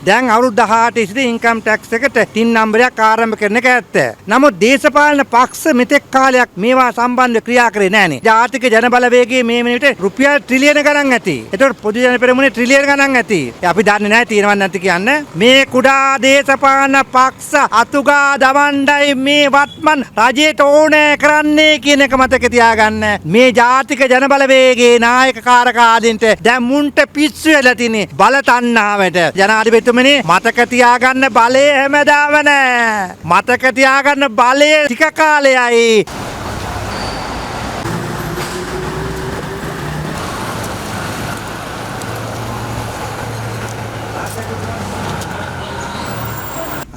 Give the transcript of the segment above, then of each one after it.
දැන් අවුරුදු 18 ඉඳන් ඉන්කම් ටැක්ස් එකට ටින් නම්බරයක් ආරම්භ කරන එක ඇත්ත. නමුත් දේශපාලන පක්ෂ මෙතෙක් කාලයක් මේවා සම්බන්ධව ක්‍රියා කරේ නැහනේ. ජාතික ජනබලවේගයේ මේ මිනිට රුපියල් ට්‍රිලියන ගණන් ඇති. ඒතකොට පොදු ජන පෙරමුණේ ට්‍රිලියන ගණන් ඇති. අපි දන්නේ නැහැ තියෙනවද නැති කියන්නේ. මේ කුඩා දේශපාලන පක්ෂ අතුගා දවණ්ඩයි මේ වත්මන් රජයට ඕනෑ කරන්නේ කියන එක මතක තියාගන්න. මේ ජාතික ජනබලවේගයේ නායක කාරකාදීන්ට දැන් මුන්ට පිස්සු වෙලා තිනේ බල තණ්හාවට. ජනාධිපතිතුමනි මතක තියාගන්න බලය හැමදාම නෑ. මතක තියාගන්න බලය ටික කාලයයි.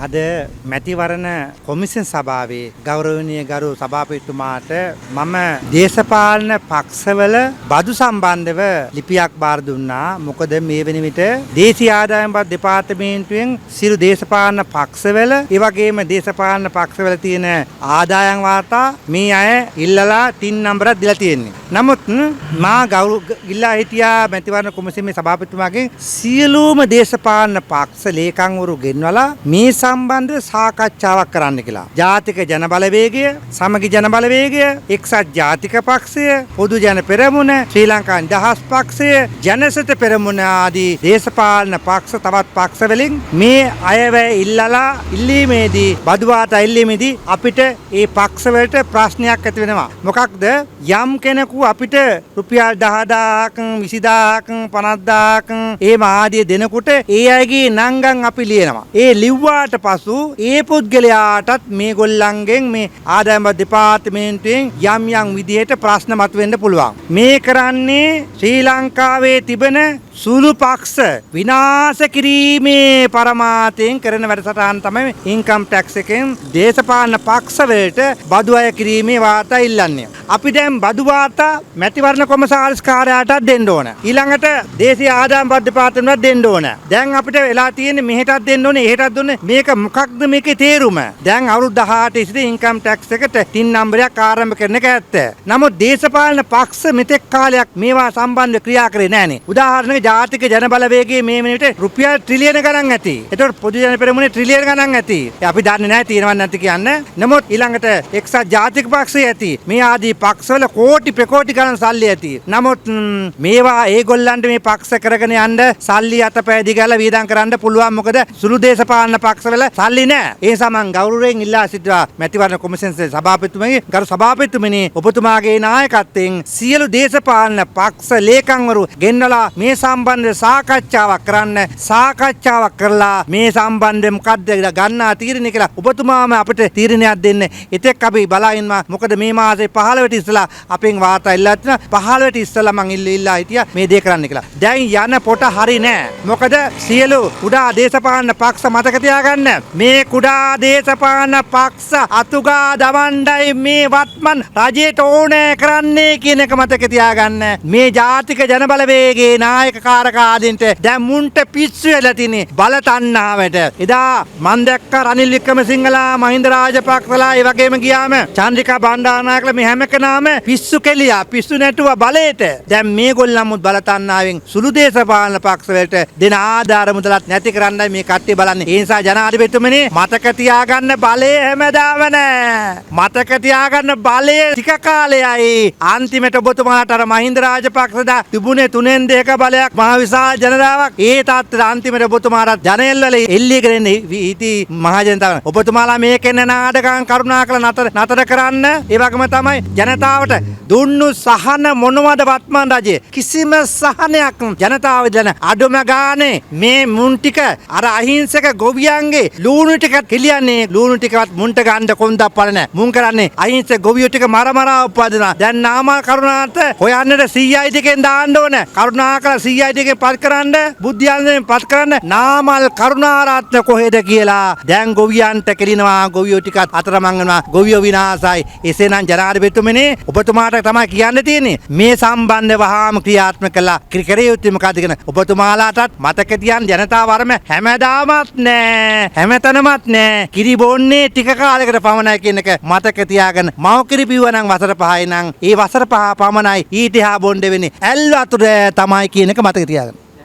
අද මැතිවරණ කොමිෂන් සභාවේ ගෞරවනීය ගරු සභාපතිතුමාට මම දේශපාලන පක්ෂවල බදු සම්බන්ධව ලිපියක් බාර දුන්නා. මොකද මේ වෙන විට දේශීය ආදායම් බදු දෙපාර්තමේන්තුවෙන් සියලු දේශපාලන පක්ෂවල ඒ වගේම දේශපාලන පක්ෂවල තියෙන ආදායම් වාර්තා මේ අය ඉල්ලලා ටින් නම්බරයක් දීලා තියෙන්නේ. නමුත් මා ඉල්ලා හිටියා මැතිවරණ කොමිෂමේ සභාපතිතුමාගෙන් සියලුම දේශපාලන පක්ෂ ලේකම්වරු ගෙන්වලා මේ සම්බන්ධ සාකච්ඡාවක් කරන්න කියලා. ජාතික ජනබලවේගය, සමගි ජනබලවේගය, එක්සත් ජාතික පක්ෂය, පොදු ජන පෙරමුණ, ශ්‍රී ලංකා නිදහස් පක්ෂය, ජනසිත පෙරමුණ ආදී දේශපාලන පක්ෂ තවත් පක්ෂ වලින් මේ අයවැය ඉල්ලලා ඉල්ලීමේදී බදු වාර්තා ඉල්ලීමේදී අපිට ඒ පක්ෂ වලට ප්‍රශ්නයක් ඇති වෙනවා. මොකක්ද? යම් කෙනෙකු අපිට රුපියල් 10000ක් 20000ක් 50000ක් ඒ ආදී දෙනකොට ඒ අයගේ නංගන් අපි ලියනවා. ඒ ලිව්වාට පසු ඒ පුද්ගලයාටත් මේගොල්ලන්ගෙන් මේ ආදායම් දෙපාර්තමේන්තුවෙන් යම් යම් විදිහට ප්‍රශ්න මතුවෙන්න පුළුවන්. මේ කරන්නේ ශ්‍රී ලංකාවේ තිබෙන සුළු පක්ෂ විනාශ කිරීමේ පරමාර්ථයෙන් කරන වැඩසටහන තමයි ඉන්කම් ටැක්ස් එකෙන් දේශපාලන පක්ෂ වලට බදු අය කිරීමේ වාර්තා ඉල්ලන්නේ. අපි දැන් බදු වාර්තා මැතිවරණ කොමසාරිස් කාර්යාලයටත් දෙන්න ඕන. ඊළඟට දේශීය ආදායම් බදු දෙපාර්තමේන්තුවටත් දෙන්න ඕන. දැන් අපිට වෙලා තියෙන්නේ මෙහෙටත් දෙන්න ඕනේ, එහෙටත් දුන්නේ. මේක මොකක්ද මේකේ තේරුම? දැන් අවුරුදු 18 ඉඳන් ඉන්කම් ටැක්ස් එකට ටින් නම්බරයක් ආරම්භ කරන එක ඇත්ත. නමුත් දේශපාලන පක්ෂ මෙතෙක් කාලයක් මේවා සම්බන්ධව ක්‍රියා කරේ නැහනේ. උදාහරණයක් ජාතික ජනබලවේගයේ මේ මිනිට රුපියල් ට්‍රිලියන ගණන් ඇති. ඒතකොට පොදු ජන පෙරමුණේ ට්‍රිලියන ගණන් ඇති. අපි දන්නේ නැහැ තියෙනවද නැති කියන්නේ. නමුත් ඊළඟට එක්සත් ජාතික පක්ෂය ඇති. මේ ආදී පක්ෂවල කෝටි ප්‍රකෝටි ගණන් සල්ලි ඇති. නමුත් මේවා ඒගොල්ලන්ට මේ පක්ෂ කරගෙන යන්න සල්ලි අතපය දිගලා වීදම් කරන්න පුළුවන්. මොකද සුළු දේශපාලන පක්ෂවල සල්ලි නැහැ. ඒ නිසා මම ගෞරවයෙන් ඉල්ලා සිටිනවා මැතිවරණ කොමිෂන් සභාපතිතුමගේ ගරු සභාපතිතුමනි ඔබතුමාගේ නායකත්වයෙන් සියලු දේශපාලන පක්ෂ ලේකම්වරු ගෙන්නලා මේ සම්බන්ධ සාකච්ඡාවක් කරන්න. සාකච්ඡාවක් කරලා මේ සම්බන්ධයෙන් මොකද්ද ගන්නා තීරණය කියලා ඔබතුමාම අපිට තීරණයක් දෙන්න. එතෙක් අපි බලා ඉන්නවා. මොකද මේ මාසේ 15ට ඉස්සලා අපෙන් වාර්තා ඉල්ලලා තිනවා. 15ට ඉස්සලා මං ඉල්ලා හිටියා මේ දේ කරන්න කියලා. දැන් යන පොට හරි නෑ. මොකද සියලු කුඩා දේශපාලන පක්ෂ මතක තියාගන්න. මේ කුඩා දේශපාලන පක්ෂ අතුගා දවණ්ඩයි මේ වත්මන් රජයට ඕනෑ කරන්නේ කියන එක මතක තියාගන්න. මේ ජාතික ජනබලවේගයේ නායක කාරකාදීන්ට දැන් මුන්ට පිස්සු වෙලා තිනේ බල තණ්හාවට. එදා මන් දැක්ක රනිල් වික්‍රමසිංහලා, මහින්ද රාජපක්ෂලා, ඒ වගේම ගියාම චන්ද්‍රිකා බණ්ඩාරනායකලා මේ හැම කෙනාම පිස්සු කෙලියා, පිස්සු නැටුවා බලයට. දැන් මේගොල්ලන්මුත් බල තණ්හාවෙන් සුළු දේශපාලන පක්ෂ වලට දෙන ආධාර මුදලත් නැති කරන්නයි මේ කට්ටිය බලන්නේ. ඒ නිසා ජනාධිපතිතුමනි මතක තියාගන්න බලය හැමදාම නෑ. මතක තියාගන්න බලය ටික කාලයයි. අන්තිමට ඔබතුමාට අර මහින්ද රාජපක්ෂලා තිබුණේ 3න් 2ක බලයක් මහ විශාල ජනතාවක්. ඒ තාත්තට අන්තිමට ඔබතුමාට ජනෙල්වල එල්ලීගෙන ඉන්නේ ඉති මහ ජනතාව. ඔබතුමාලා මේකෙන් නාඩගම් කරුණාකරලා නතර කරන්න. ඒ වගේම තමයි ජනතාවට දුන්නු සහන මොනවද වත්මන් රජේ කිසිම සහනයක් ජනතාව දෙන අඩුම ගානේ මේ මුන් ටික අර අහිංසක ගොවියන්ගේ ලූණු ටික කෙලියන්නේ. ලූණු ටිකවත් මුන්ට ගන්න කොන්දක් පළ නැහැ. මුන් කරන්නේ අහිංසක ගොවියෝ ටික මරමරා උපදිනවා. දැන් නාමල් කරුණාට හොයන්නට CID එකෙන් දාන්න ඕන. කරුණාකර CID එකෙන් පත් කරන්න, බුද්ධියන්ගෙන් පත් කරන්න. නාමල් කරුණාරත්න කොහෙද කියලා දැන් ගොවියන්ට කෙලිනවා. ගොවියෝ ටිකත් අතරමං වෙනවා. ගොවියෝ විනාශයි. එසේනම් ජනාධිපතිතුමනි ඔබතුමාට තමයි කියන්න තියෙන්නේ. මේ සම්බන්ධව වහාම ක්‍රියාත්මක කළා. ක්‍රිකරේ යුත්තේ මොකද්ද කියන ඔබතුමාලාටත් මතක තියන් ජනතාව වරම හැමදාමත් නෑ. හැමතැනමත් නෑ. කිරි බොන්නේ ටික කාලයකට පමණයි කියන එක මතක තියාගන්න. මව කිරි බිව්වනම් වසර 5යි නම් ඒ වසර 5 පමණයි ඊට එහා බොන්න වෙන්නේ. ඇල් වතුර තමයි කියන එක මතක තියාගන්න.